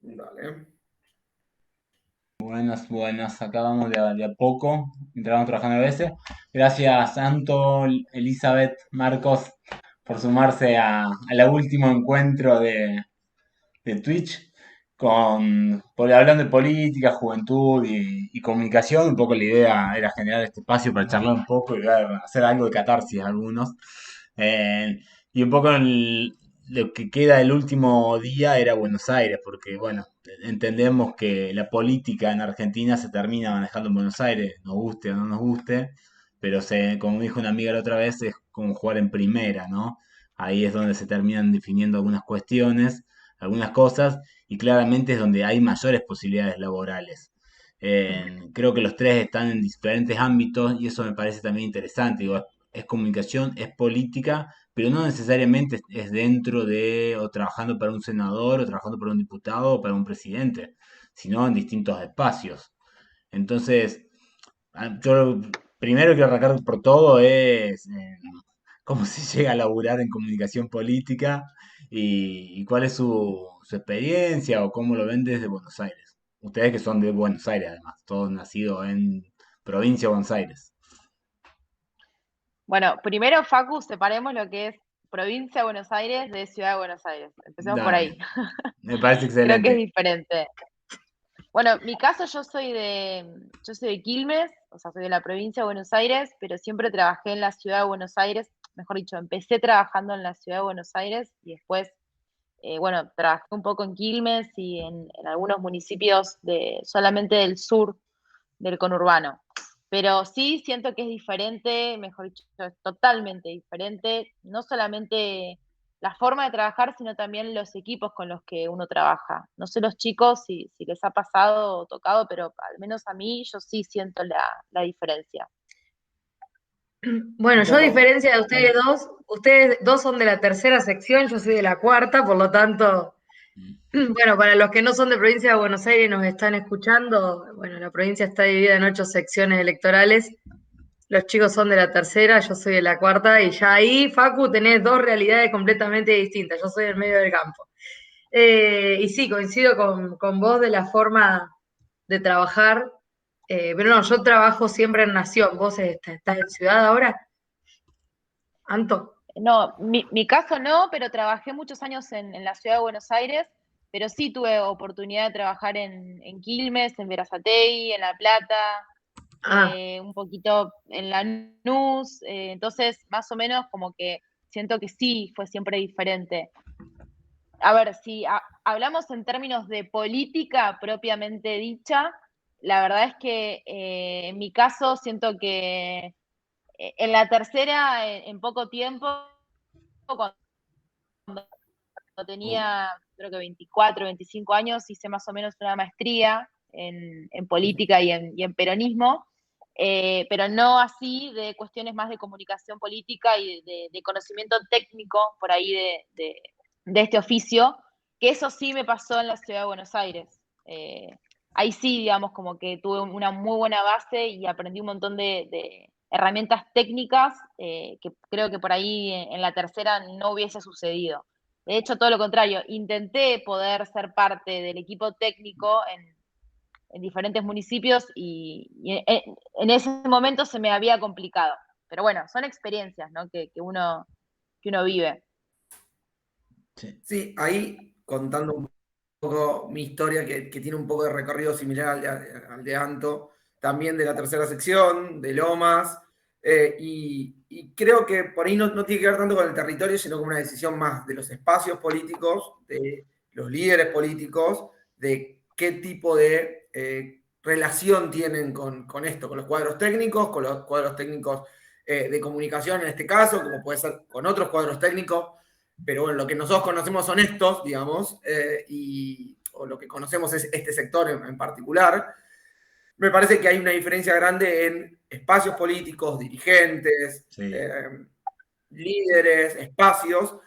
Dale. Buenas, buenas. Acá vamos de a poco, entramos trabajando a veces. Gracias, Anto, Elizabeth, Marcos, por sumarse a último encuentro de Twitch, hablando de política, juventud y comunicación. Un poco la idea era generar este espacio para charlar un poco y hacer algo de catarsis a algunos. Eh, y un poco lo que queda del último día era Buenos Aires, porque bueno, entendemos que la política en Argentina se termina manejando en Buenos Aires, nos guste o no nos guste, pero como dijo una amiga la otra vez, es como jugar en primera, ¿no? Ahí es donde se terminan definiendo algunas cuestiones, algunas cosas, y claramente es donde hay mayores posibilidades laborales. Creo que los tres están en diferentes ámbitos y eso me parece también interesante. Digo, es comunicación, es política, pero no necesariamente es dentro de o trabajando para un senador o trabajando para un diputado o para un presidente, sino en distintos espacios. Entonces, yo primero quiero arrancar por todo es cómo se llega a laburar en comunicación política y cuál es su experiencia o cómo lo ven desde Buenos Aires. Ustedes que son de Buenos Aires, además, todos nacidos en provincia de Buenos Aires. Bueno, primero, Facu, separemos lo que es provincia de Buenos Aires de ciudad de Buenos Aires. Empecemos por ahí. Dale, me parece Creo que es excelente. diferente. Bueno, mi caso, yo soy de Quilmes, o sea, soy de la provincia de Buenos Aires, pero siempre trabajé en la ciudad de Buenos Aires. Mejor dicho, empecé trabajando en la ciudad de Buenos Aires y después, bueno, trabajé un poco en Quilmes y en algunos municipios solamente del sur del conurbano. Pero sí siento que es diferente, mejor dicho, es totalmente diferente, no solamente la forma de trabajar, sino también los equipos con los que uno trabaja. No sé los chicos si les ha pasado o tocado, pero al menos a mí yo sí siento la diferencia. Bueno, Un yo a poco. diferencia de ustedes dos son de la tercera sección, yo soy de la cuarta, por lo tanto, bueno, para los que no son de provincia de Buenos Aires y nos están escuchando, bueno, la provincia está dividida en 8 secciones electorales, los chicos son de la tercera, yo soy de la cuarta, y ya ahí, Facu, tenés dos realidades completamente distintas, yo soy del medio del campo. Y sí, coincido con vos de la forma de trabajar, pero no, yo trabajo siempre en Nación, vos estás en ciudad ahora, Anto. No, mi caso no, pero trabajé muchos años en la ciudad de Buenos Aires, pero sí tuve oportunidad de trabajar en Quilmes, en Berazategui, en La Plata, Ah, un poquito en Lanús, entonces más o menos como que siento que sí fue siempre diferente. A ver, si hablamos en términos de política propiamente dicha, la verdad es que en mi caso siento que en la tercera, en poco tiempo, cuando Uh, tenía creo que 24, 25 años, hice más o menos una maestría en política y en peronismo, pero no así de cuestiones más de comunicación política y de conocimiento técnico por ahí de este oficio, que eso sí me pasó en la ciudad de Buenos Aires. Ahí sí, digamos, como que tuve una muy buena base y aprendí un montón de herramientas técnicas que creo que por ahí en la tercera no hubiese sucedido. De hecho, todo lo contrario, intenté poder ser parte del equipo técnico en diferentes municipios y en ese momento se me había complicado. Pero bueno, son experiencias, ¿no? que uno vive. Sí. sí, ahí contando un poco mi historia, que tiene un poco de recorrido similar al de Anto, también de la tercera sección, de Lomas, y creo que por ahí no tiene que ver tanto con el territorio, sino con una decisión más de los espacios políticos, de los líderes políticos, de qué tipo de relación tienen con esto, con los cuadros técnicos, con los cuadros técnicos de comunicación en este caso, como puede ser con otros cuadros técnicos, pero bueno, lo que nosotros conocemos son estos, digamos, o lo que conocemos es este sector en particular. Me parece que hay una diferencia grande en espacios políticos, dirigentes, Sí. líderes, espacios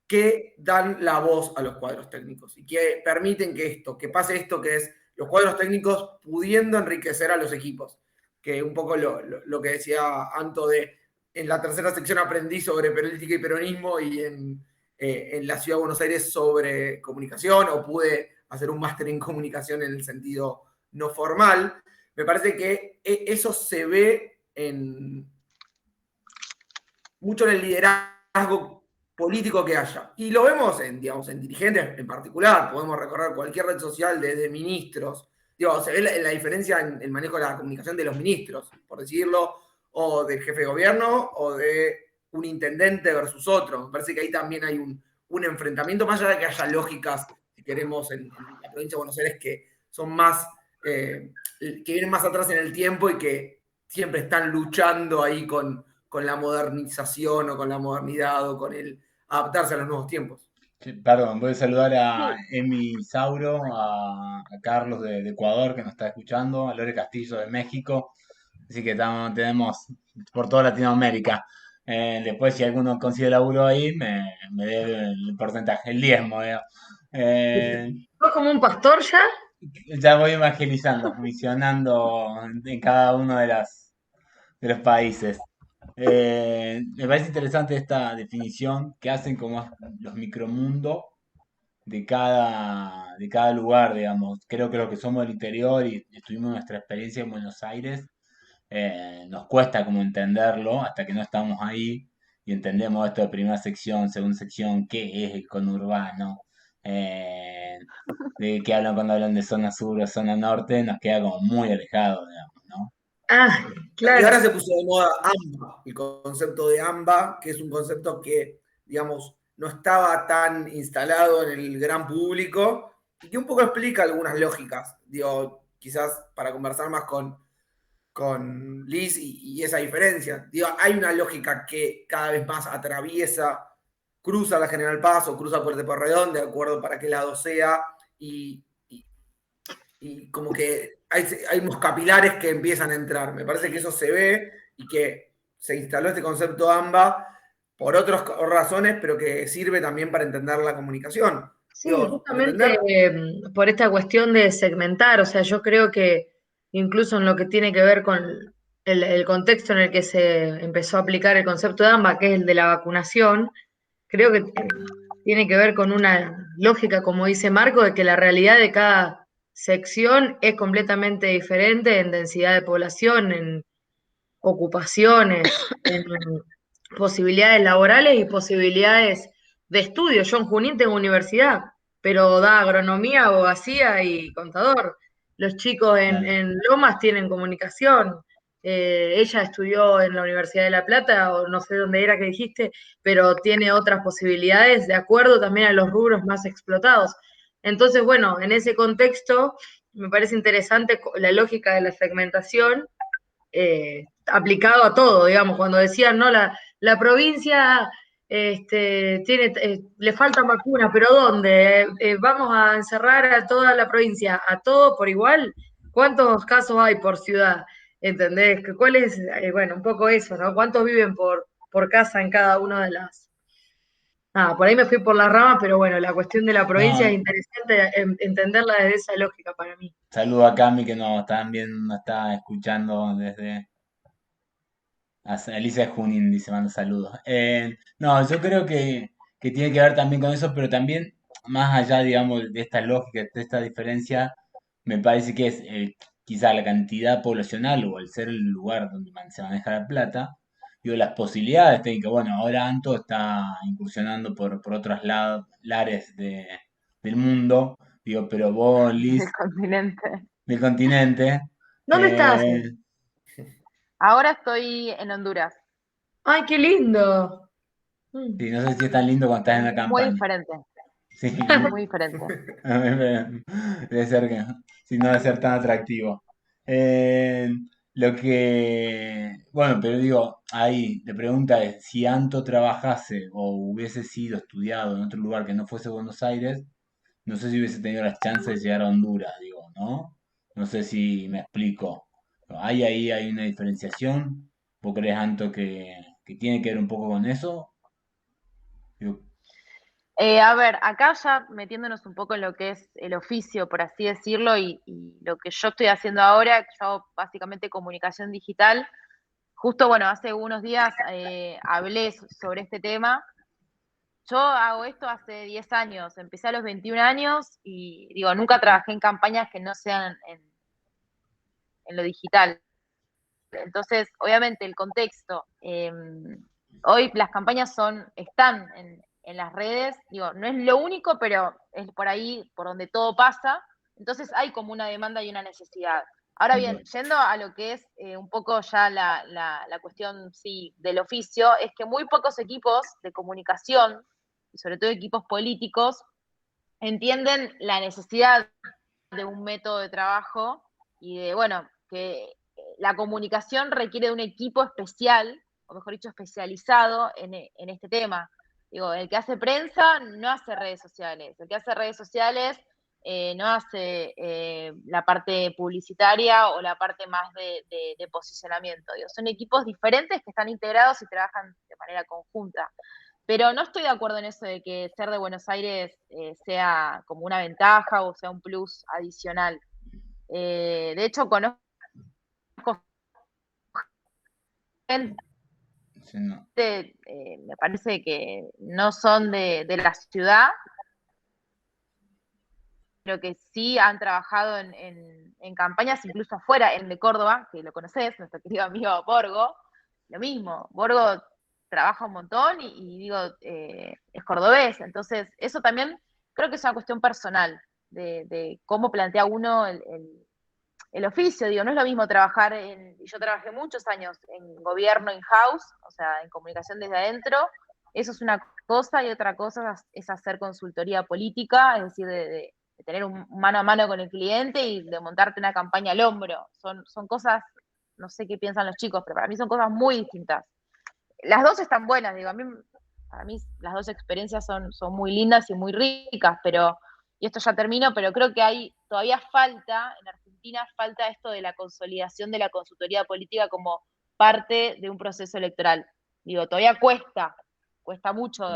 que dan la voz a los cuadros técnicos y que permiten que pase esto que es los cuadros técnicos pudiendo enriquecer a los equipos, que un poco lo que decía Anto en la tercera sección aprendí sobre política y peronismo y en la ciudad de Buenos Aires sobre comunicación o pude hacer un máster en comunicación en el sentido no formal. Me parece que eso se ve mucho en el liderazgo político que haya. Y lo vemos digamos, en dirigentes en particular. Podemos recorrer cualquier red social desde ministros. Digo, se ve la diferencia en el manejo de la comunicación de los ministros, por decirlo, o del jefe de gobierno, o de un intendente versus otro. Me parece que ahí también hay un enfrentamiento, más allá de que haya lógicas, si queremos, en la provincia de Buenos Aires que son más, que vienen más atrás en el tiempo y que siempre están luchando ahí con la modernización o con la modernidad o con el adaptarse a los nuevos tiempos. Sí, perdón, voy a saludar a Emi Sauro, a Carlos de Ecuador que nos está escuchando, a Lore Castillo de México, así que tenemos por toda Latinoamérica. Después, si alguno consigue laburo ahí, me dé el porcentaje, el diezmo, digamos. ¿Sos como un pastor ya? Ya voy evangelizando, misionando en cada uno de los países. Me parece interesante esta definición que hacen como los micromundos de cada lugar, digamos. Creo que los que somos del interior y tuvimos nuestra experiencia en Buenos Aires, nos cuesta como entenderlo hasta que no estamos ahí y entendemos esto de primera sección, segunda sección, qué es el conurbano, eh, de qué hablan cuando hablan de zona sur o zona norte, nos queda como muy alejado, digamos, ¿no? Ah, Y ahora claro. se puso de moda AMBA, el concepto de AMBA, que es un concepto que, digamos, no estaba tan instalado en el gran público y que un poco explica algunas lógicas. Digo, quizás para conversar más con Liz y esa diferencia. Digo, hay una lógica que cada vez más atraviesa, cruza la General Paz o cruza Puerto Porredón, de acuerdo para qué lado sea, y, y como que hay unos capilares que empiezan a entrar. Me parece que eso se ve y que se instaló este concepto AMBA por otras razones, pero que sirve también para entender la comunicación. Sí, Digo, para justamente entender. por esta cuestión de segmentar, o sea, yo creo que incluso en lo que tiene que ver con el contexto en el que se empezó a aplicar el concepto de AMBA, que es el de la vacunación, creo que tiene que ver con una lógica, como dice Marco, de que la realidad de cada sección es completamente diferente en densidad de población, en ocupaciones, en posibilidades laborales y posibilidades de estudio. Yo en Junín tengo universidad, pero da agronomía, abogacía y contador. Los chicos Claro. en Lomas tienen comunicación. Ella estudió en la Universidad de La Plata, o no sé dónde era que dijiste, pero tiene otras posibilidades de acuerdo también a los rubros más explotados. Entonces, bueno, en ese contexto me parece interesante la lógica de la segmentación aplicado a todo, digamos, cuando decían, no, la provincia tiene, le faltan vacunas, pero ¿dónde? Vamos a encerrar a toda la provincia, a todo por igual. ¿Cuántos casos hay por ciudad? ¿Entendés? ¿Cuál es, bueno, un poco eso, ¿no? ¿Cuántos viven por casa en cada una de las... Ah, por ahí me fui por la rama, pero bueno, la cuestión de la provincia es No, interesante entenderla desde esa lógica para mí. saludo a Cami que nos también nos está escuchando desde Alicia Junín, dice, manda saludos. No, yo creo que tiene que ver también con eso, pero también más allá, digamos, de esta lógica, de esta diferencia, me parece que es quizá la cantidad poblacional o el ser el lugar donde se maneja la plata, digo, las posibilidades técnicas. Bueno, ahora Anto está incursionando por otros lares del mundo, digo, pero vos, del Liz, continente. del continente, ¿Dónde estás? eh, Ahora estoy en Honduras, ¡Ay, qué lindo! Mm. sí, no sé si es tan lindo cuando estás en la muy campaña. diferente, Sí, muy diferente. debe ser que, si no debe ser tan atractivo. Eh, lo que, bueno, pero digo, ahí, la pregunta es, si Anto trabajase o hubiese sido estudiado en otro lugar que no fuese Buenos Aires, no sé si hubiese tenido las chances de llegar a Honduras, digo, ¿no? No sé si me explico. ¿Hay ahí hay una diferenciación? ¿Vos crees, Anto, que tiene que ver un poco con eso? Digo, A ver, acá ya metiéndonos un poco en lo que es el oficio, por así decirlo, y lo que yo estoy haciendo ahora, yo hago básicamente comunicación digital. Justo, bueno, hace unos días hablé sobre este tema yo hago esto hace 10 años, empecé a los 21 años y digo, nunca trabajé en campañas que no sean en lo digital. Entonces, obviamente, el contexto. Hoy las campañas están en las redes, digo, no es lo único, pero es por ahí por donde todo pasa. Entonces hay como una demanda y una necesidad. Ahora bien, yendo a lo que es un poco ya la cuestión sí, del oficio, es que muy pocos equipos de comunicación, y sobre todo equipos políticos, entienden la necesidad de un método de trabajo y de, bueno, que la comunicación requiere de un equipo especial, o mejor dicho, especializado en este tema. Digo, el que hace prensa no hace redes sociales, el que hace redes sociales no hace la parte publicitaria o la parte más de posicionamiento. Digo, son equipos diferentes que están integrados y trabajan de manera conjunta. Pero no estoy de acuerdo en eso de que ser de Buenos Aires sea como una ventaja o sea un plus adicional. De hecho, conozco gente, Sí, no. me parece que no son de la ciudad, pero que sí han trabajado en campañas incluso afuera, en de Córdoba, que lo conoces, nuestro querido amigo Borgo, lo mismo, Borgo trabaja un montón y digo, es cordobés, entonces eso también creo que es una cuestión personal de cómo plantea uno el oficio, digo, no es lo mismo trabajar yo trabajé muchos años en gobierno in-house, o sea, en comunicación desde adentro, eso es una cosa y otra cosa es hacer consultoría política, es decir, de tener un mano a mano con el cliente y de montarte una campaña al hombro. Son cosas, no sé qué piensan los chicos, pero para mí son cosas muy distintas. Las dos están buenas, digo, para mí las dos experiencias son muy lindas y muy ricas, pero, y esto ya termino, pero creo que todavía falta, en Argentina falta esto de la consolidación de la consultoría política como parte de un proceso electoral. Digo, todavía cuesta mucho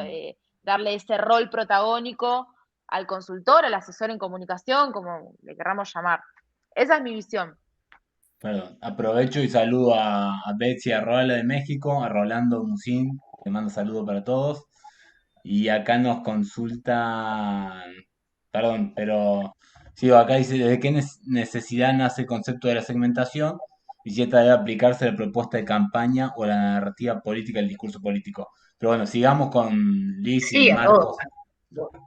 darle ese rol protagónico al consultor, al asesor en comunicación, como le querramos llamar. Esa es mi visión. Perdón, aprovecho y saludo a Betsy Arrola de México, a Rolando Musín, te mando saludo para todos. Y acá nos consultan, perdón, pero sí, acá dice, ¿desde qué necesidad nace el concepto de la segmentación y si esta debe aplicarse a la propuesta de campaña o a la narrativa política, el discurso político? Pero bueno, sigamos con Liz y Sí, a todo. Marcos.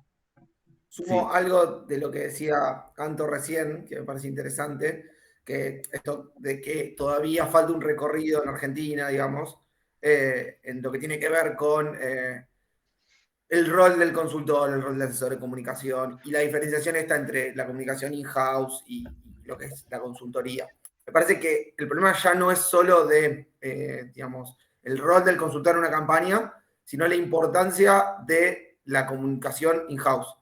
Sumo Sí, algo de lo que decía Anto recién, que me parece interesante, que esto de que todavía falta un recorrido en Argentina, digamos, en lo que tiene que ver con el rol del consultor, el rol del asesor de comunicación y la diferenciación está entre la comunicación in-house y lo que es la consultoría. Me parece que el problema ya no es solo de, digamos, el rol del consultor en una campaña, sino la importancia de la comunicación in-house.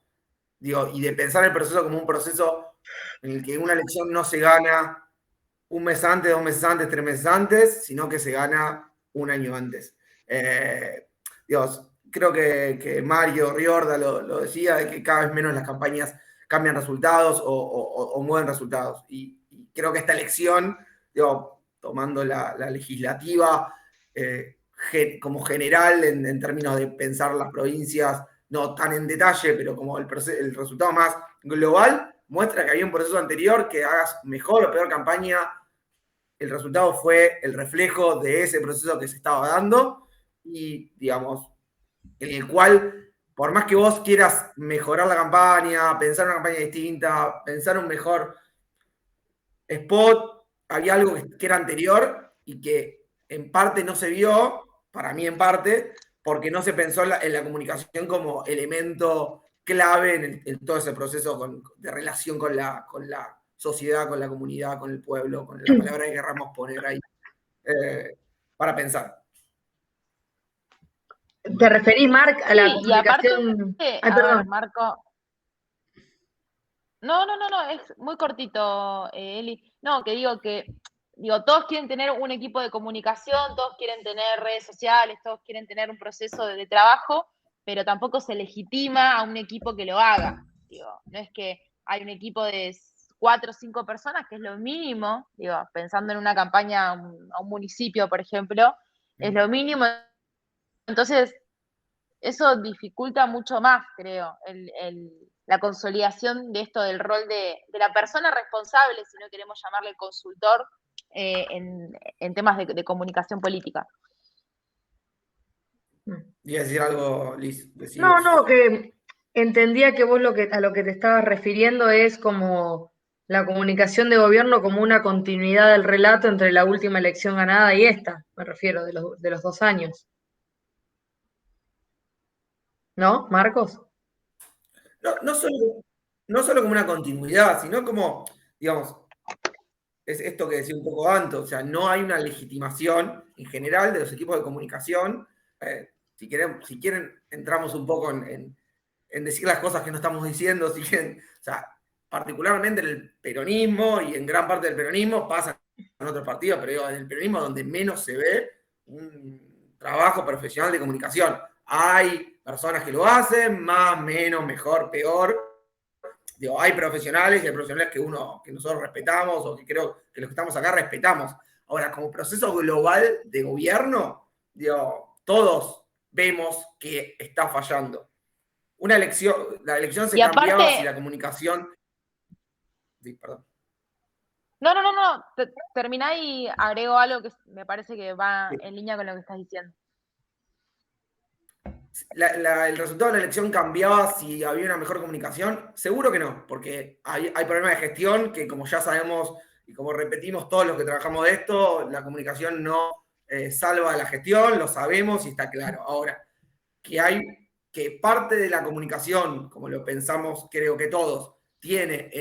Digo, y de pensar el proceso como un proceso en el que una elección no se gana un mes antes, 2 meses antes, 3 meses antes, sino que se gana un año antes. Dios, creo que Mario Riorda lo decía, de que cada vez menos las campañas cambian resultados o mueven resultados. Y creo que esta elección, digo, tomando la legislativa como general en términos de pensar las provincias, no tan en detalle, pero como el resultado más global, muestra que había un proceso anterior que hagas mejor o peor campaña, el resultado fue el reflejo de ese proceso que se estaba dando y, digamos, en el cual, por más que vos quieras mejorar la campaña, pensar una campaña distinta, pensar un mejor spot, había algo que era anterior y que en parte no se vio, para mí en parte, porque no se pensó en la comunicación como elemento clave en todo ese proceso de relación con la sociedad, con la comunidad, con el pueblo, con la palabra que querramos poner ahí, para pensar. ¿Te referís, Marc, a la Sí, y aparte, comunicación? Ay, a ver, perdón. Marco, no, es muy cortito, Eli. No, que digo, todos quieren tener un equipo de comunicación, todos quieren tener redes sociales, todos quieren tener un proceso de trabajo, pero tampoco se legitima a un equipo que lo haga. Digo, no es que hay un equipo de 4 o 5 personas, que es lo mínimo, digo, pensando en una campaña a un municipio, por ejemplo, es lo mínimo. Entonces, eso dificulta mucho más, creo, la consolidación de esto del rol de la persona responsable, si no queremos llamarle consultor, en temas de comunicación política. ¿Iba a decir algo, Liz? No, que entendía que vos a lo que te estabas refiriendo es como la comunicación de gobierno como una continuidad del relato entre la última elección ganada y esta, me refiero, de los 2 años. ¿No, Marcos? No solo como una continuidad, sino como, digamos, es esto que decía un poco antes, o sea, no hay una legitimación en general de los equipos de comunicación. Si quieren, entramos un poco en decir las cosas que no estamos diciendo, si quieren, o sea, particularmente en el peronismo y en gran parte del peronismo pasa en otros partidos, pero digo, en el peronismo donde menos se ve un trabajo profesional de comunicación. Hay personas que lo hacen, más, menos, mejor, peor. Digo, hay profesionales y hay profesionales que nosotros respetamos o que creo que los que estamos acá respetamos. Ahora, como proceso global de gobierno, digo, todos vemos que está fallando. La elección se cambiaba si la comunicación... Sí, perdón. No. Terminá y agrego algo que me parece que va en línea con lo que estás diciendo. ¿El resultado de la elección cambiaba si había una mejor comunicación? Seguro que no, porque hay problemas de gestión que, como ya sabemos y como repetimos todos los que trabajamos de esto, la comunicación no salva la gestión, lo sabemos y está claro. Ahora, que parte de la comunicación, como lo pensamos creo que todos, tiene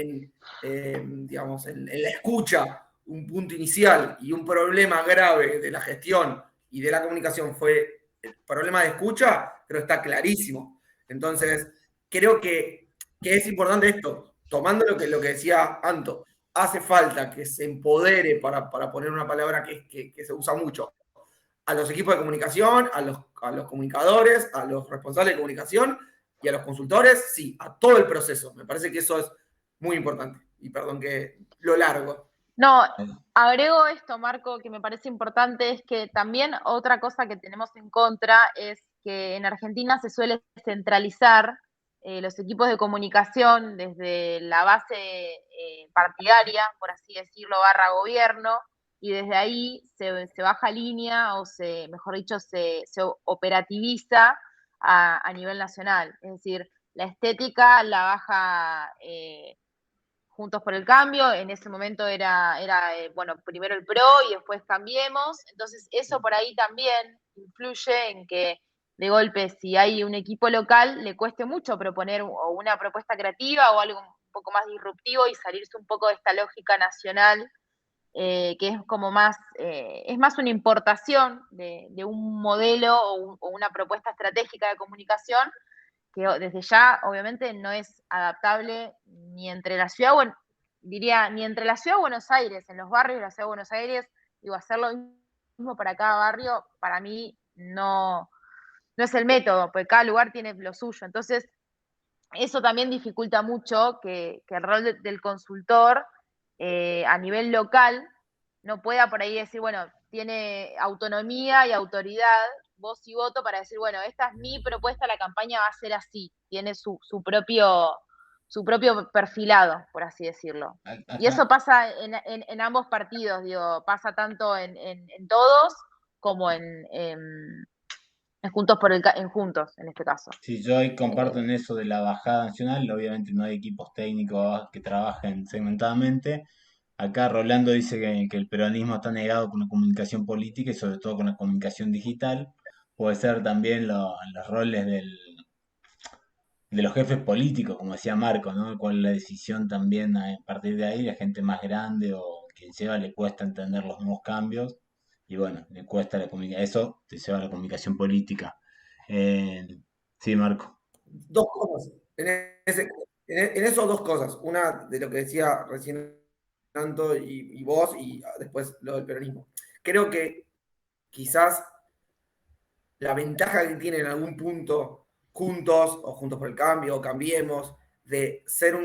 digamos, en la escucha un punto inicial y un problema grave de la gestión y de la comunicación fue el problema de escucha, pero está clarísimo. Entonces, creo que es importante esto, tomando lo que decía Anto, hace falta que se empodere, para poner una palabra que se usa mucho, a los equipos de comunicación, a los comunicadores, a los responsables de comunicación y a los consultores, sí, a todo el proceso. Me parece que eso es muy importante. Y perdón que lo largo. No, agrego esto, Marco, que me parece importante, es que también otra cosa que tenemos en contra es que en Argentina se suele centralizar los equipos de comunicación desde la base partidaria, por así decirlo, barra gobierno, y desde ahí se baja línea o mejor dicho, se operativiza a nivel nacional. Es decir, la estética la baja Juntos por el Cambio, en ese momento era bueno, primero el PRO y después Cambiemos, entonces eso por ahí también influye en que de golpe si hay un equipo local le cueste mucho proponer o una propuesta creativa o algo un poco más disruptivo y salirse un poco de esta lógica nacional, que es como más, es más una importación de un modelo o una propuesta estratégica de comunicación que desde ya obviamente no es adaptable ni entre la ciudad, diría, ni entre la ciudad de Buenos Aires, en los barrios de la ciudad de Buenos Aires, digo, hacer lo mismo para cada barrio, para mí no es el método, porque cada lugar tiene lo suyo. Entonces, eso también dificulta mucho que el rol del consultor a nivel local no pueda por ahí decir, bueno, tiene autonomía y autoridad, voz y voto para decir, bueno, esta es mi propuesta, la campaña va a ser así, tiene su propio perfilado, por así decirlo. Y eso pasa en ambos partidos, digo, pasa tanto en todos como en Juntos, en este caso. Sí, yo ahí comparto en eso de la bajada nacional. Obviamente no hay equipos técnicos que trabajen segmentadamente. Acá Rolando dice que el peronismo está negado con la comunicación política y sobre todo con la comunicación digital. Puede ser también los roles de los jefes políticos, como decía Marco, ¿no? Cuál es la decisión también a partir de ahí, la gente más grande o quien lleva le cuesta entender los nuevos cambios y bueno, le cuesta la comunicación. Eso te lleva a la comunicación política. Sí, Marco. Dos cosas. En eso dos cosas. Una de lo que decía recién Tanto y vos, y después lo del peronismo. Creo que quizás la ventaja que tiene en algún punto Juntos, o Juntos por el Cambio, o Cambiemos, de ser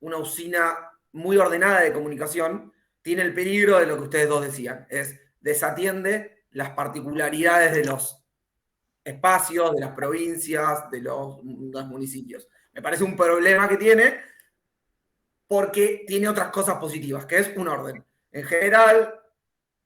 una usina muy ordenada de comunicación, tiene el peligro de lo que ustedes dos decían, es desatiende las particularidades espacios, de las provincias, de los municipios. Me parece un problema que tiene porque tiene otras cosas positivas, que es un orden. En general,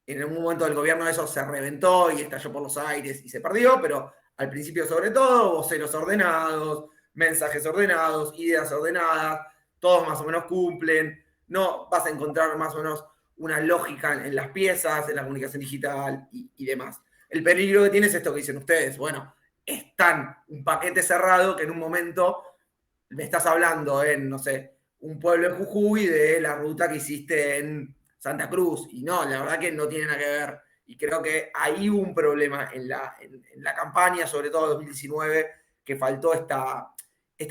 en algún momento del gobierno eso se reventó y estalló por los aires y se perdió, pero al principio sobre todo, voceros ordenados, mensajes ordenados, ideas ordenadas, todos más o menos cumplen, no vas a encontrar más o menos una lógica en las piezas, en la comunicación digital y demás. El peligro que tiene es esto que dicen ustedes, bueno, es tan un paquete cerrado que en un momento me estás hablando en, no sé, un pueblo en Jujuy de la ruta que hiciste en Santa Cruz. Y no, la verdad que no tiene nada que ver. Y creo que ahí hubo un problema en la campaña, sobre todo en 2019, que faltó esta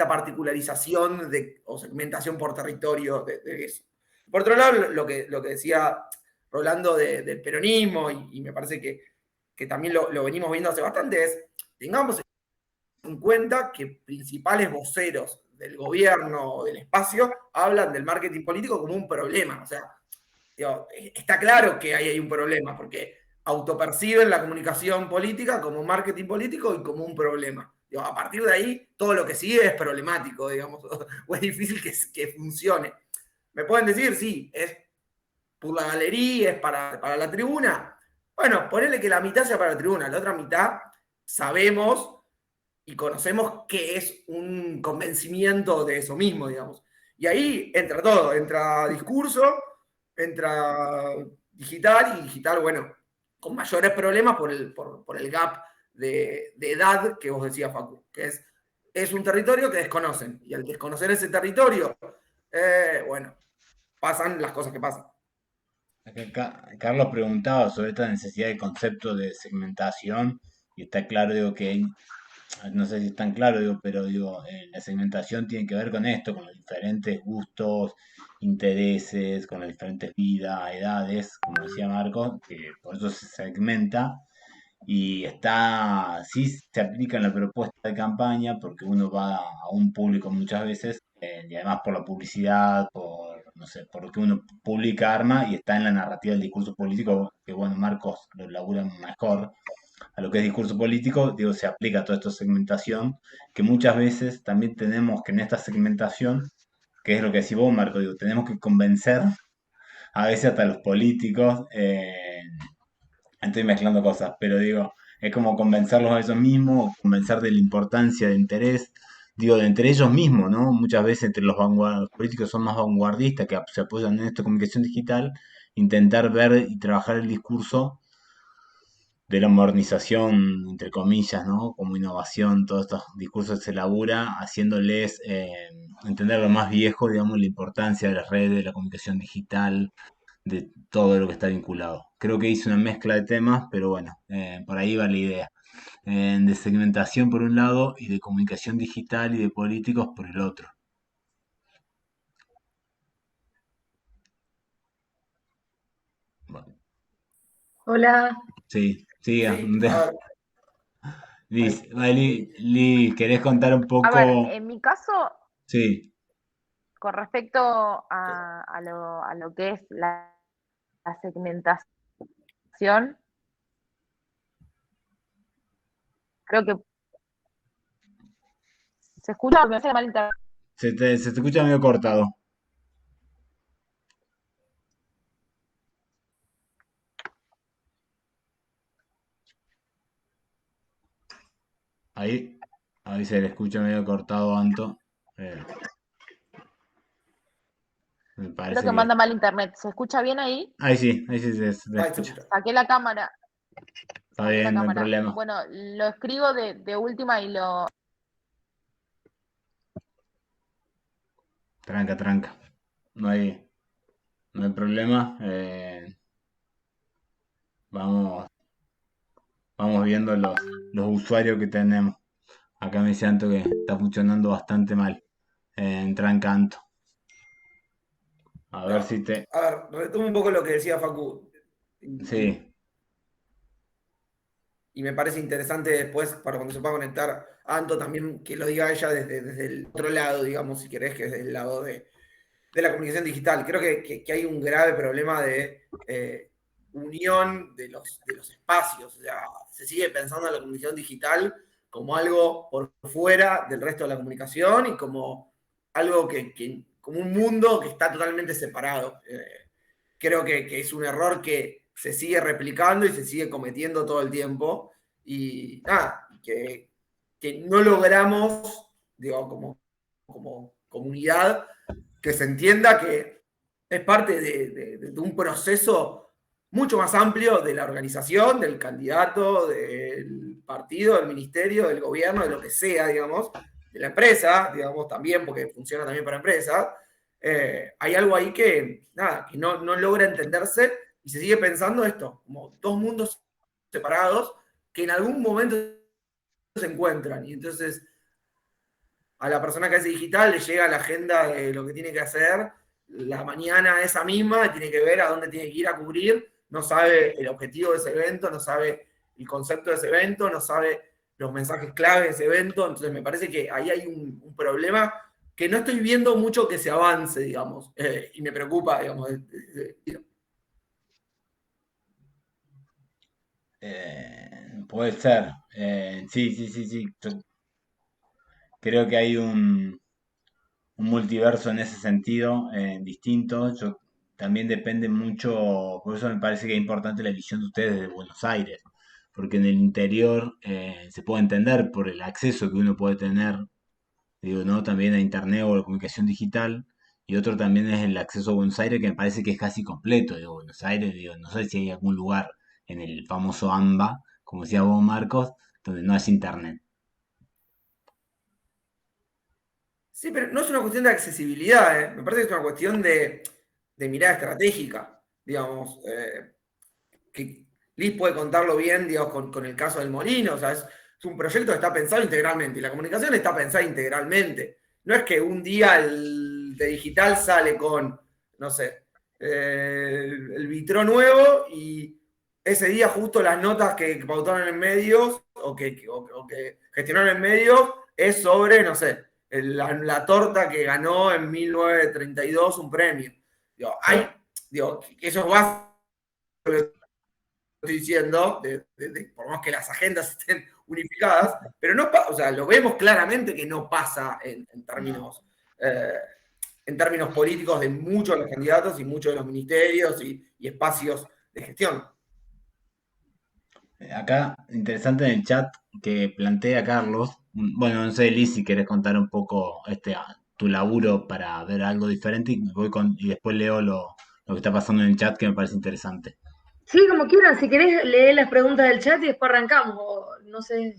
particularización o segmentación por territorio de eso. Por otro lado, lo que decía Rolando del peronismo, y me parece que también lo venimos viendo hace bastante, es tengamos en cuenta que principales voceros del gobierno o del espacio hablan del marketing político como un problema. O sea, digo, está claro que ahí hay un problema, porque autoperciben la comunicación política como marketing político y como un problema. Digo, a partir de ahí, todo lo que sigue es problemático, digamos, o es difícil que funcione. Me pueden decir, sí, es por la galería, es para la tribuna. Bueno, ponele que la mitad sea para la tribuna, la otra mitad sabemos y conocemos que es un convencimiento de eso mismo, digamos. Y ahí entra todo, entra discurso, entra digital, y digital, bueno, con mayores problemas por el gap de edad que vos decías, Facu, que es un territorio que desconocen, y al desconocer ese territorio, bueno, pasan las cosas que pasan. Carlos preguntaba sobre esta necesidad de concepto de segmentación y está claro, digo, no sé si es tan claro, digo, pero digo, la segmentación tiene que ver con esto, con los diferentes gustos, intereses, con las diferentes vidas, edades, como decía Marcos, que por eso se segmenta y sí se aplica en la propuesta de campaña porque uno va a un público muchas veces y además por la publicidad, no sé, por lo que uno publica arma y está en la narrativa del discurso político, que bueno, Marcos lo labura mejor a lo que es discurso político, digo, se aplica toda esta segmentación, que muchas veces también tenemos que en esta segmentación, que es lo que decís vos, Marco, digo, tenemos que convencer a veces hasta los políticos, estoy mezclando cosas, pero digo, es como convencerlos a ellos mismos, convencer de la importancia de interés, digo, de entre ellos mismos, ¿no? Muchas veces entre los políticos son más vanguardistas que se apoyan en esta comunicación digital, intentar ver y trabajar el discurso de la modernización, entre comillas, ¿no? Como innovación, todos estos discursos se elabora haciéndoles entender lo más viejo, digamos, la importancia de las redes, de la comunicación digital, de todo lo que está vinculado. Creo que hice una mezcla de temas, pero bueno, por ahí va la idea. De segmentación por un lado y de comunicación digital y de políticos por el otro. Bueno, Hola. sí, siga. Sí, a ver, Liz, ¿querés contar un A ver, poco? en mi caso, Sí, con respecto a lo que es la segmentación, creo que se escucha, me hace mal internet. se te escucha medio cortado. Ahí, ahí se le escucha medio cortado, Anto. Eh, me Creo parece que que... manda mal internet. ¿Se escucha bien ahí? Ahí sí se le ahí se escucha. escucha. Saqué la cámara. Está Saqué la bien, no hay cámara. problema. Bueno, lo escribo de última y lo... Tranca, tranca. No hay, no hay problema. Vamos, vamos viendo los usuarios que tenemos. Acá me siento que está funcionando bastante mal. En Trancanto. A ver No, si te... a ver, retomo un poco lo que decía Facu. Sí, Y me parece interesante después, para cuando se pueda conectar, Anto también que lo diga ella desde el otro lado, digamos, si querés, que es del lado de la comunicación digital. Creo que hay un grave problema de unión de los espacios. O sea, se sigue pensando en la comunicación digital como algo por fuera del resto de la comunicación y como algo como un mundo que está totalmente separado. Creo que es un error que se sigue replicando y se sigue cometiendo todo el tiempo. Y nada, que no logramos, digo, como comunidad, que se entienda que es parte de un proceso mucho más amplio de la organización, del candidato, del partido, del ministerio, del gobierno, de lo que sea, digamos, de la empresa, digamos, también, porque funciona también para empresas. Hay algo ahí que, nada, que no logra entenderse y se sigue pensando esto, como dos mundos separados que en algún momento se encuentran. Y entonces a la persona que hace digital le llega la agenda de lo que tiene que hacer la mañana esa misma, tiene que ver a dónde tiene que ir a cubrir, no sabe el objetivo de ese evento, no sabe el concepto de ese evento, no sabe los mensajes clave de ese evento. Entonces me parece que ahí hay un problema que no estoy viendo mucho que se avance, digamos, y me preocupa, digamos. Puede ser. Sí. Yo creo que hay un multiverso en ese sentido, distinto. Yo también depende mucho, por eso me parece que es importante la visión de ustedes de Buenos Aires, porque en el interior se puede entender por el acceso que uno puede tener, digo, ¿no? También a internet o a la comunicación digital, y otro también es el acceso a Buenos Aires, que me parece que es casi completo, digo, Buenos Aires, digo, no sé si hay algún lugar en el famoso AMBA, como decía vos, Marcos, donde no es internet. Sí, pero no es una cuestión de accesibilidad, ¿eh? Me parece que es una cuestión de mirada estratégica, digamos. Que Liz puede contarlo bien, digamos, con el caso del Molino. O sea, es un proyecto que está pensado integralmente y la comunicación está pensada integralmente. No es que un día el de digital sale con, no sé, el vitró nuevo y ese día justo las notas que pautaron en medios o que gestionaron en medios es sobre, no sé, la torta que ganó en 1932 un premio. Digo, eso va estoy diciendo, por más que las agendas estén unificadas, pero no, o sea, lo vemos claramente que no pasa eh, en términos políticos de muchos de los candidatos y muchos de los ministerios y espacios de gestión. Acá, interesante en el chat que plantea Carlos. Bueno, no sé, Liz, si querés contar un poco tu laburo para ver algo diferente y después leo lo que está pasando en el chat que me parece interesante. Sí, como quieran, si querés leer las preguntas del chat y después arrancamos, o no sé.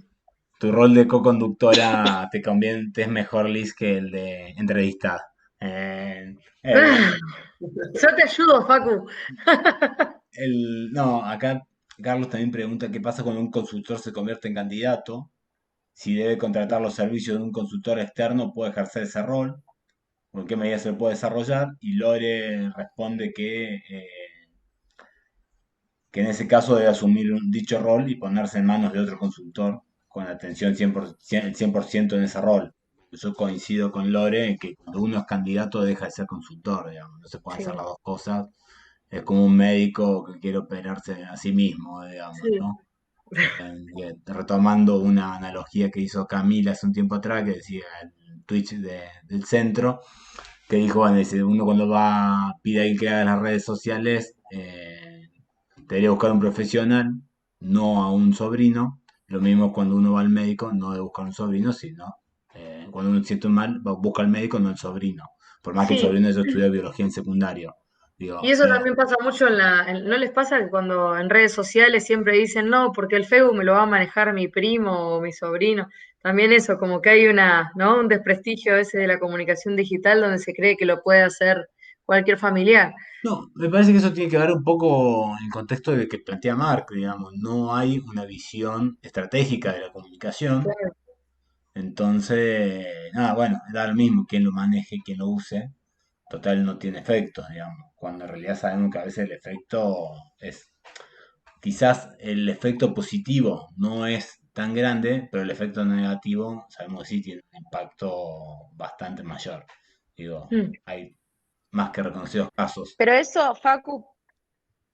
Tu rol de co-conductora te conviene, te es mejor, Liz, que el de entrevistada. Bien. Yo te ayudo, Facu. No, acá Carlos también pregunta qué pasa cuando un consultor se convierte en candidato, si debe contratar los servicios de un consultor externo, puede ejercer ese rol, o en qué medida se puede desarrollar, y Lore responde que en ese caso debe asumir dicho rol y ponerse en manos de otro consultor con atención 100%, el 100% en ese rol. Yo coincido con Lore en que cuando uno es candidato deja de ser consultor, digamos, no se puede hacer Sí, las dos cosas. Es como un médico que quiere operarse a sí mismo, digamos, sí. ¿no? Retomando una analogía que hizo Camila hace un tiempo atrás, que decía el Twitch del centro, que dijo, bueno, dice, uno cuando va, pide a alguien que haga las redes sociales, debería buscar un profesional, no a un sobrino. Lo mismo cuando uno va al médico, no debe buscar un sobrino, sino cuando uno se siente mal, busca al médico, no al sobrino. Por más que el Sí, sobrino haya estudiado biología en secundario. y Digo, eso también pasa mucho ¿no les pasa que cuando en redes sociales siempre dicen, no, porque el Facebook me lo va a manejar mi primo o mi sobrino? También eso, como que hay ¿no? Un desprestigio a veces de la comunicación digital donde se cree que lo puede hacer cualquier familiar. no, me parece que eso tiene que ver un poco en el contexto de que plantea Mark, digamos, no hay una visión estratégica de la comunicación, Claro. entonces, nada, bueno, da lo mismo quién lo maneje, quién lo use, total no tiene efectos, digamos, cuando en realidad sabemos que a veces el efecto es, quizás el efecto positivo no es tan grande, pero el efecto negativo sabemos que sí tiene un impacto bastante mayor, digo, Mm. hay más que reconocidos casos. Pero eso, Facu,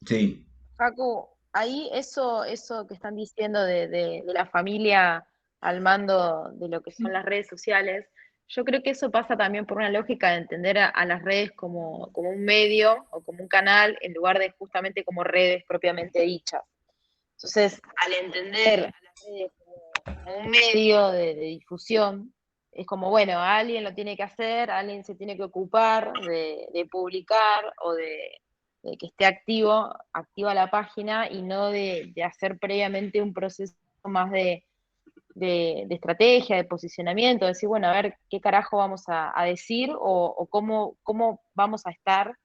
Sí. Facu, ahí eso que están diciendo de la familia al mando de lo que son las redes sociales, yo creo que eso pasa también por una lógica de entender a las redes como un medio o como un canal en lugar de justamente como redes propiamente dichas. Entonces, al entender a las redes como un medio de difusión, es como, bueno, alguien lo tiene que hacer, alguien se tiene que ocupar de publicar o de que esté activa la página y no de hacer previamente un proceso más de estrategia, de posicionamiento, decir, bueno, a ver qué carajo vamos a decir o cómo vamos a estar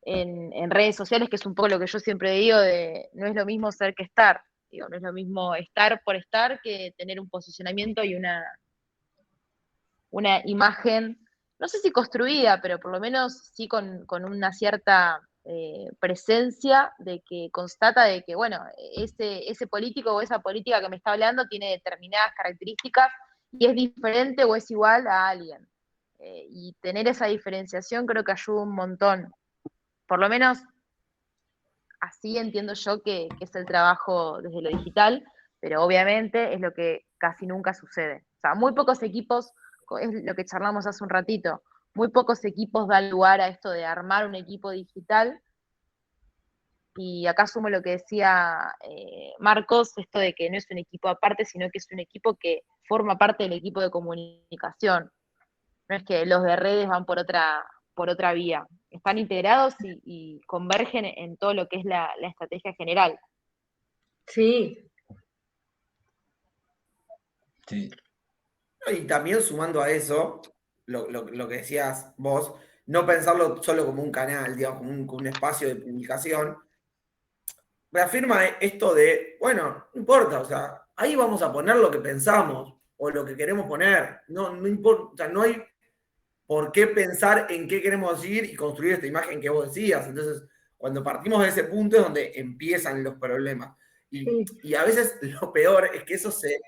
en redes sociales, que es un poco lo que yo siempre digo de no es lo mismo ser que estar. Digo, no es lo mismo estar por estar que tener un posicionamiento y una imagen, no sé si construida, pero por lo menos sí con una cierta presencia de que constata de que, bueno, ese político o esa política que me está hablando tiene determinadas características y es diferente o es igual a alguien. Y tener esa diferenciación creo que ayuda un montón. Por lo menos así entiendo yo que es el trabajo desde lo digital, pero obviamente es lo que casi nunca sucede. O sea, muy pocos equipos, es lo que charlamos hace un ratito, muy pocos equipos dan lugar a esto de armar un equipo digital. Y acá sumo lo que decía Marcos, esto de que no es un equipo aparte, sino que es un equipo que forma parte del equipo de comunicación. No es que los de redes van por otra vía. Están integrados y convergen en todo lo que es la estrategia general. Sí, Sí. Y también sumando a eso, lo que decías vos, no pensarlo solo como un canal, digamos, como un espacio de publicación, reafirma esto de, bueno, no importa, o sea, ahí vamos a poner lo que pensamos o lo que queremos poner. No importa, o sea, no hay por qué pensar en qué queremos decir y construir esta imagen que vos decías. Entonces, cuando partimos de ese punto es donde empiezan los problemas. sí, Y a veces lo peor es que eso se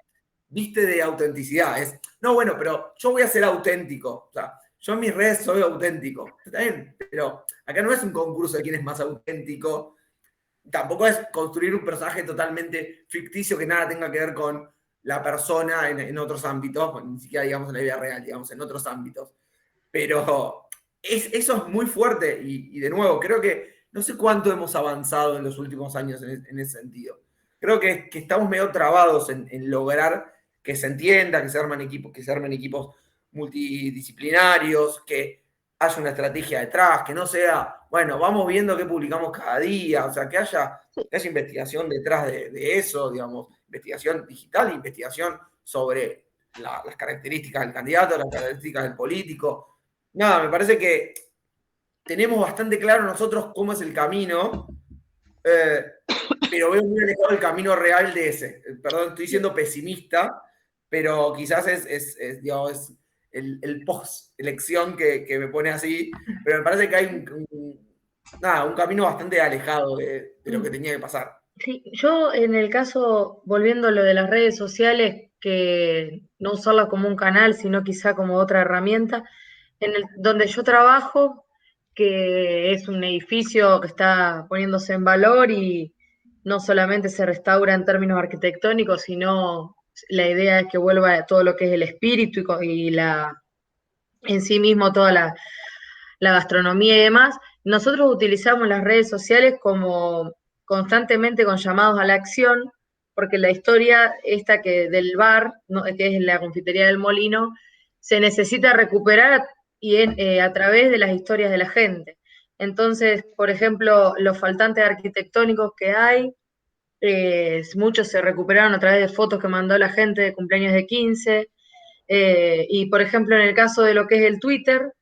viste de autenticidad. Es, no, bueno, pero yo voy a ser auténtico. O sea, yo en mis redes soy auténtico. Está bien, pero acá no es un concurso de quién es más auténtico. Tampoco es construir un personaje totalmente ficticio que nada tenga que ver con la persona en otros ámbitos, ni siquiera digamos en la vida real, digamos en otros ámbitos. Pero eso es muy fuerte y, de nuevo, creo que no sé cuánto hemos avanzado en los últimos años en ese sentido. Creo que estamos medio trabados en lograr que se entienda, que se armen equipos multidisciplinarios, que haya una estrategia detrás, que no sea, bueno, vamos viendo qué publicamos cada día, o sea, que haya investigación detrás de eso, digamos, investigación digital, investigación sobre las características del candidato, las características del político. Nada, me parece que tenemos bastante claro nosotros cómo es el camino, eh, pero veo muy alejado el camino real de ese. Perdón, estoy siendo pesimista, pero quizás digamos, es el post-elección que me pone así, pero me parece que hay un camino bastante alejado de lo que tenía que pasar. sí. Yo en el caso, volviendo a lo de las redes sociales, que no usarlas como un canal, sino quizá como otra herramienta, donde yo trabajo, que es un edificio que está poniéndose en valor y no solamente se restaura en términos arquitectónicos, sino la idea es que vuelva todo lo que es el espíritu en sí mismo toda la gastronomía y demás. Nosotros utilizamos las redes sociales como constantemente con llamados a la acción, porque la historia esta que del bar, ¿no? Que es la confitería del Molino, se necesita recuperar a través de las historias de la gente. Entonces, por ejemplo, los faltantes arquitectónicos que hay, muchos se recuperaron a través de fotos que mandó la gente de cumpleaños de 15. Y por ejemplo, en el caso de lo que es el Twitter,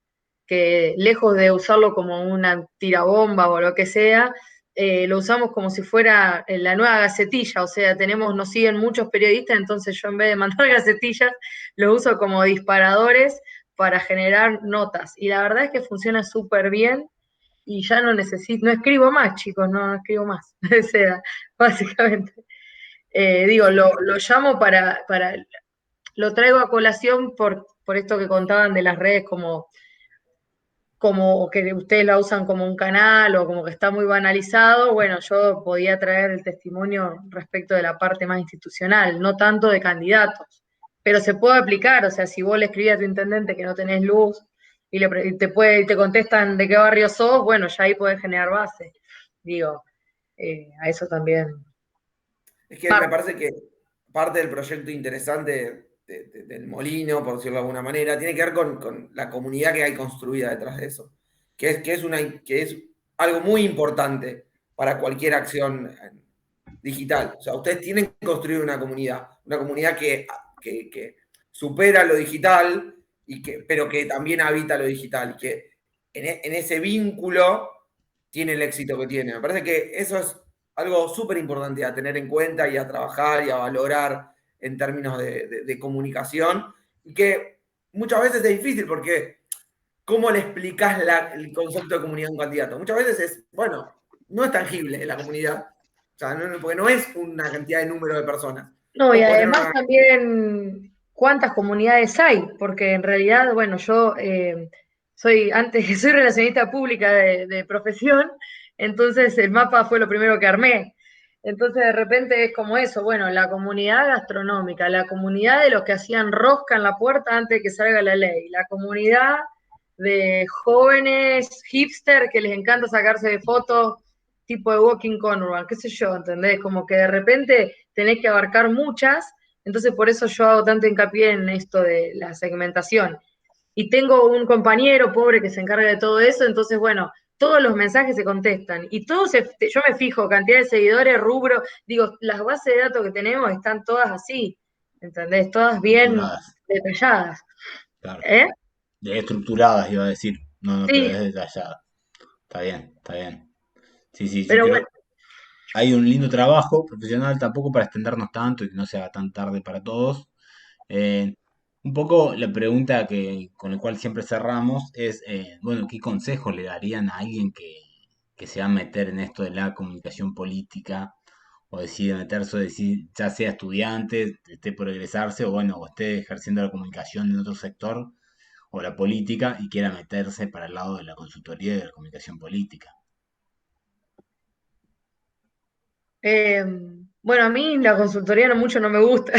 que lejos de usarlo como una tirabomba o lo que sea, lo usamos como si fuera la nueva gacetilla, o sea, nos siguen muchos periodistas, entonces yo en vez de mandar gacetillas, lo uso como disparadores para generar notas. Y la verdad es que funciona súper bien y ya no escribo más, chicos, no escribo más. O sea, básicamente. Digo, lo llamo lo traigo a colación por esto que contaban de las redes como como que ustedes la usan como un canal o como que está muy banalizado, bueno, yo podía traer el testimonio respecto de la parte más institucional, no tanto de candidatos, pero se puede aplicar, o sea, si vos le escribís a tu intendente que no tenés luz y te contestan de qué barrio sos, bueno, ya ahí podés generar base. Digo, a eso también. Es que me parece que parte del proyecto interesante del Molino, por decirlo de alguna manera, tiene que ver con la comunidad que hay construida detrás de eso, que es algo muy importante para cualquier acción digital. O sea, ustedes tienen que construir una comunidad que supera lo digital, pero que también habita lo digital, y que en ese vínculo tiene el éxito que tiene. Me parece que eso es algo súper importante a tener en cuenta y a trabajar y a valorar en términos de comunicación, y que muchas veces es difícil porque ¿cómo le explicás el concepto de comunidad a un candidato? Muchas veces es, bueno, no es tangible la comunidad, o sea, porque no es una cantidad de número de personas. No, y Vos podés tener además también cuántas comunidades hay, porque en realidad, bueno, yo soy relacionista pública de profesión, entonces el mapa fue lo primero que armé. Entonces de repente es como eso, bueno, la comunidad gastronómica, la comunidad de los que hacían rosca en la puerta antes de que salga la ley, la comunidad de jóvenes hipster que les encanta sacarse de fotos tipo de walking conurban, qué sé yo, ¿entendés? Como que de repente tenés que abarcar muchas, entonces por eso yo hago tanto hincapié en esto de la segmentación. Y tengo un compañero pobre que se encarga de todo eso, entonces bueno, todos los mensajes se contestan y yo me fijo, cantidad de seguidores, rubro, digo, las bases de datos que tenemos están todas así, ¿entendés? Todas bien Estructuradas, detalladas. claro. ¿Eh? Estructuradas, iba a decir. No, no, pero Sí, es detallada. Está bien, está bien. Sí, sí, yo pero creo bueno, que hay un lindo trabajo profesional, tampoco para extendernos tanto y que no sea tan tarde para todos. Eh, un poco la pregunta con la cual siempre cerramos es, bueno, ¿qué consejo le darían a alguien que se va a meter en esto de la comunicación política o decide meterse, o decir, ya sea estudiante, esté por egresarse o bueno, o esté ejerciendo la comunicación en otro sector o la política y quiera meterse para el lado de la consultoría y de la comunicación política? eh, bueno, a mí la consultoría no mucho no me gusta,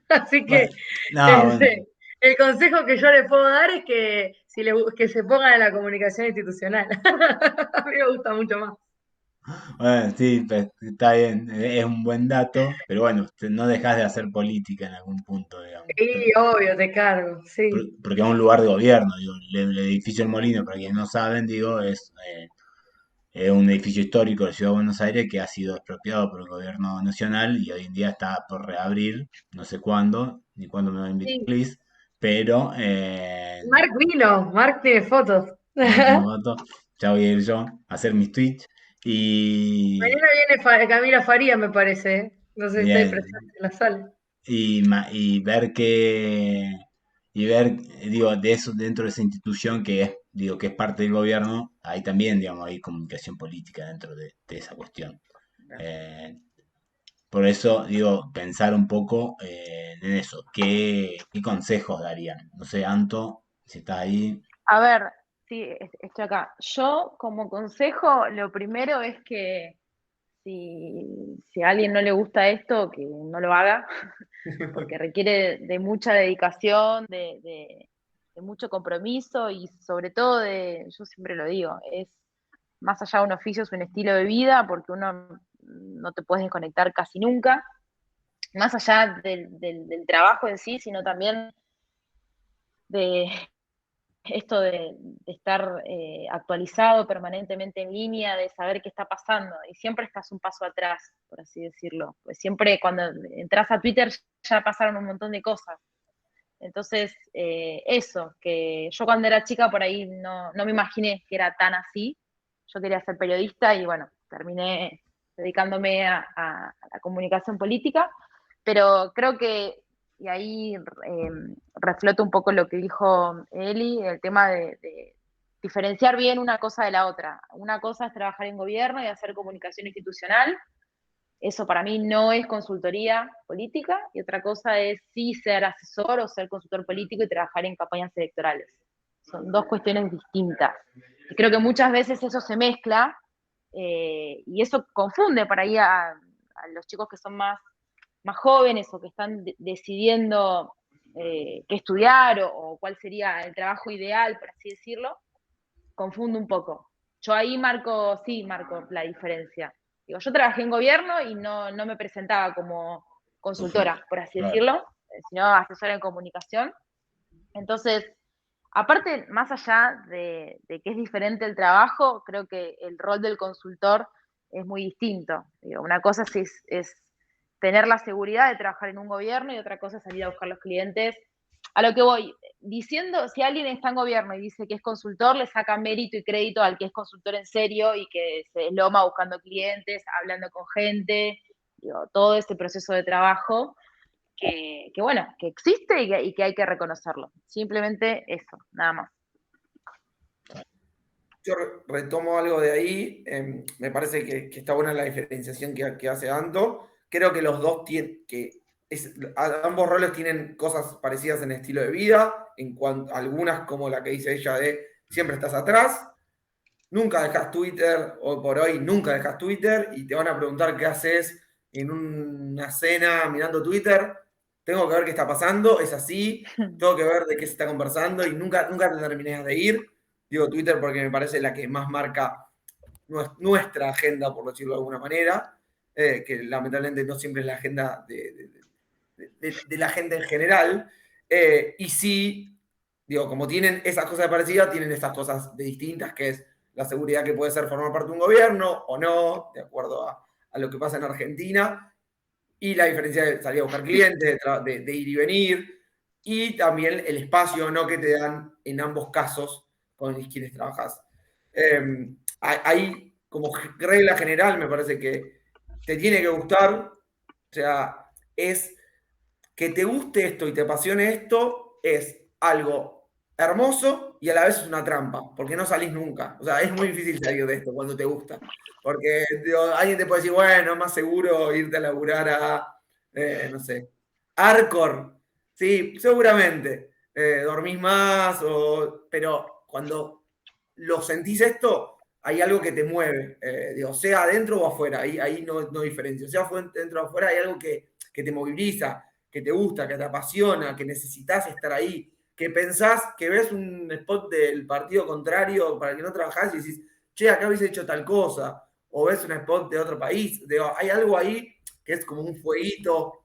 así Bueno, que no, bueno, este, el consejo que yo le puedo dar es que, que se pongan en la comunicación institucional. A mí me gusta mucho más. bueno, sí, pues, está bien, es un buen dato, pero bueno, no dejas de hacer política en algún punto, digamos. Sí, obvio, te cargo, sí. Porque es un lugar de gobierno, digo, el edificio del Molino, para quienes no saben, digo, es un edificio histórico de Ciudad de Buenos Aires que ha sido expropiado por el gobierno nacional y hoy en día está por reabrir, no sé cuándo, ni cuándo me va a invitar, Sí. please, pero Mark vino, Mark tiene fotos. Mark tiene Mañana voto, ya voy a ir yo a hacer mis tweets y viene Camila Faría, me parece, ¿eh? No sé si está ahí bien, presente en la sala. y ver digo, de eso dentro de esa institución que es, digo, que es parte del gobierno, hay también, digamos, hay comunicación política dentro de esa cuestión. Eh, por eso, digo, pensar un poco en eso. ¿Qué consejos darían? No sé, Anto, si estás ahí. A ver, sí, estoy acá. Yo, como consejo, lo primero es que si a alguien no le gusta esto, que no lo haga, porque requiere de mucha dedicación, de mucho compromiso y sobre todo yo siempre lo digo, es más allá de un oficio, es un estilo de vida, porque uno no te puedes desconectar casi nunca, más allá del trabajo en sí, sino también de esto de estar actualizado permanentemente en línea, de saber qué está pasando, y siempre estás un paso atrás, por así decirlo. Pues siempre cuando entras a Twitter ya pasaron un montón de cosas. Entonces, eso, que yo cuando era chica por ahí no me imaginé que era tan así. Yo quería ser periodista y bueno, terminé dedicándome a la comunicación política, pero creo que, y ahí refloto un poco lo que dijo Eli, el tema de diferenciar bien una cosa de la otra. Una cosa es trabajar en gobierno y hacer comunicación institucional, eso para mí no es consultoría política, y otra cosa es sí ser asesor o ser consultor político y trabajar en campañas electorales. son dos cuestiones distintas. Y creo que muchas veces eso se mezcla y eso confunde por ahí a los chicos que son más jóvenes o que están decidiendo qué estudiar o cuál sería el trabajo ideal, por así decirlo, confunde un poco. Yo ahí marco la diferencia. Digo, yo trabajé en gobierno y no me presentaba como consultora, por así decirlo, sino asesora en comunicación. Entonces, aparte, más allá de que es diferente el trabajo, creo que el rol del consultor es muy distinto. Digo, una cosa es tener la seguridad de trabajar en un gobierno y otra cosa es salir a buscar los clientes. A lo que voy, diciendo, si alguien está en gobierno y dice que es consultor, le saca mérito y crédito al que es consultor en serio y que se loma buscando clientes, hablando con gente, digo, todo ese proceso de trabajo que bueno, que existe y que hay que reconocerlo. Simplemente eso, nada más. Yo retomo algo de ahí, me parece que está buena la diferenciación que hace Anto. Creo que los dos tienen, ambos roles tienen cosas parecidas en estilo de vida, en cuanto algunas como la que dice ella de siempre estás atrás, nunca dejas Twitter, hoy por hoy nunca dejas Twitter y te van a preguntar qué haces en una cena mirando Twitter. Tengo que ver qué está pasando, es así, tengo que ver de qué se está conversando y nunca te terminás de ir. Digo Twitter porque me parece la que más marca nuestra agenda, por decirlo de alguna manera, que lamentablemente no siempre es la agenda de la gente en general. Y sí, digo, como tienen esas cosas parecidas, tienen esas cosas de distintas, que es la seguridad que puede ser formar parte de un gobierno o no, de acuerdo a lo que pasa en Argentina, y la diferencia de salir a buscar clientes, de ir y venir, y también el espacio ¿no? que te dan en ambos casos con quienes trabajas. Hay como regla general, me parece que te tiene que gustar, o sea, es que te guste esto y te apasione esto, es algo hermoso y a la vez es una trampa, porque no salís nunca. O sea, es muy difícil salir de esto cuando te gusta. Porque digo, alguien te puede decir, bueno, es más seguro irte a laburar a, no sé, Arcor. Sí, seguramente. Dormís más, pero cuando lo sentís esto, hay algo que te mueve. Digo, sea adentro o afuera, ahí no diferencia. Sea dentro o afuera, hay algo que te moviliza, que te gusta, que te apasiona, que necesitas estar ahí, que pensás, que ves un spot del partido contrario para el que no trabajás y decís, che, acá habéis hecho tal cosa, o ves un spot de otro país. Digo, hay algo ahí que es como un fueguito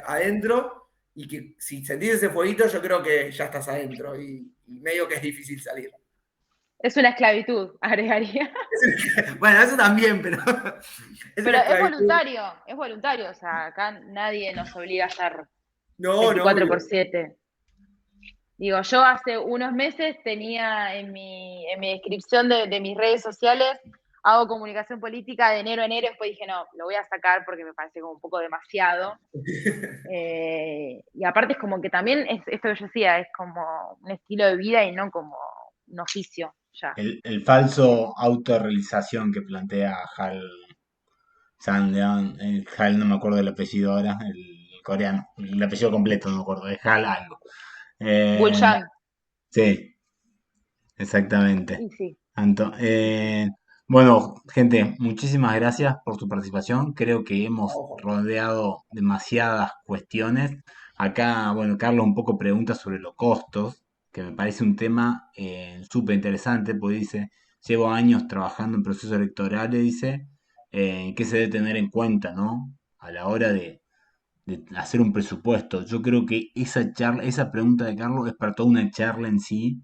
adentro y que si sentís ese fueguito yo creo que ya estás adentro y medio que es difícil salir. Es una esclavitud, agregaría. Bueno, eso también, pero... Pero es voluntario, o sea, acá nadie nos obliga a estar no, 24/7. Digo, yo hace unos meses tenía en mi descripción de mis redes sociales, hago comunicación política de enero a enero, después dije, no, lo voy a sacar porque me parece como un poco demasiado. Y aparte es como que también, es esto que yo decía, es como un estilo de vida y no como un oficio ya. El falso autorrealización que plantea Hal Sandean, Hal, no me acuerdo del apellido ahora, el coreano, el apellido completo no me acuerdo, es Hal algo. Gulshan. Sí, exactamente. Y sí. Bueno, gente, muchísimas gracias por tu participación. Creo que hemos rodeado demasiadas cuestiones. Acá, bueno, Carlos un poco pregunta sobre los costos, que me parece un tema súper interesante, porque dice, llevo años trabajando en procesos electorales, dice, ¿qué se debe tener en cuenta, ¿no? A la hora de hacer un presupuesto. Yo creo que esa charla, esa pregunta de Carlos es para toda una charla en sí,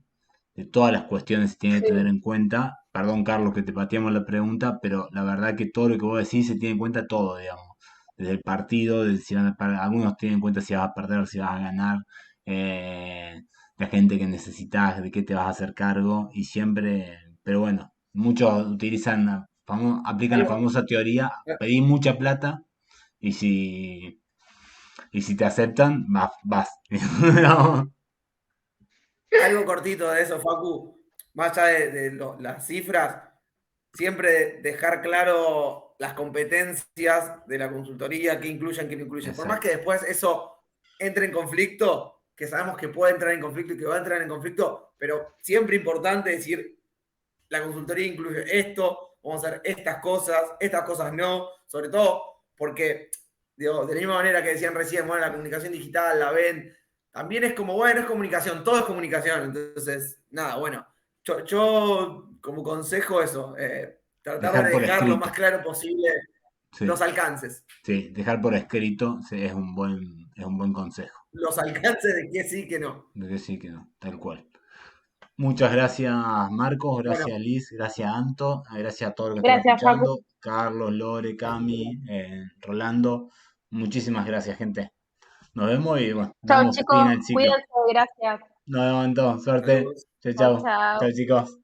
de todas las cuestiones que se tiene que tener en cuenta. Perdón, Carlos, que te pateamos la pregunta, pero la verdad que todo lo que vos decís se tiene en cuenta todo, digamos. Desde el partido, desde si algunos tienen en cuenta si vas a perder, si vas a ganar, la gente que necesitas, de qué te vas a hacer cargo, y siempre, pero bueno, muchos utilizan, aplican la famosa teoría, pedí mucha plata, y si te aceptan, vas. Algo cortito de eso, Facu, más allá de las cifras, siempre dejar claro las competencias de la consultoría, qué incluyen, qué no incluyen. Por más que después eso entre en conflicto, que sabemos que puede entrar en conflicto y que va a entrar en conflicto, pero siempre importante decir, la consultoría incluye esto, vamos a hacer estas cosas no, sobre todo porque, digo, de la misma manera que decían recién, bueno, la comunicación digital, la ven, también es como, bueno, es comunicación, todo es comunicación, entonces, nada, bueno, yo como consejo eso, tratar Dejar de por dejar lo escrito. más claro posible Sí, los alcances. sí, dejar por escrito sí, es un buen consejo. Los alcances de que sí, que no. De que sí, que no, tal cual. Muchas gracias, Marcos, Bueno, gracias, Liz, gracias, Anto, gracias a todos los que están Gracias, Facu. escuchando, Carlos, Lore, Cami, Rolando. Muchísimas gracias, gente. Nos vemos y bueno, Chao, damos fin chicos. al ciclo. Cuídense. Gracias. Nos vemos entonces, suerte. saludos. Chau, Chao, chau. chao. Chau, chicos.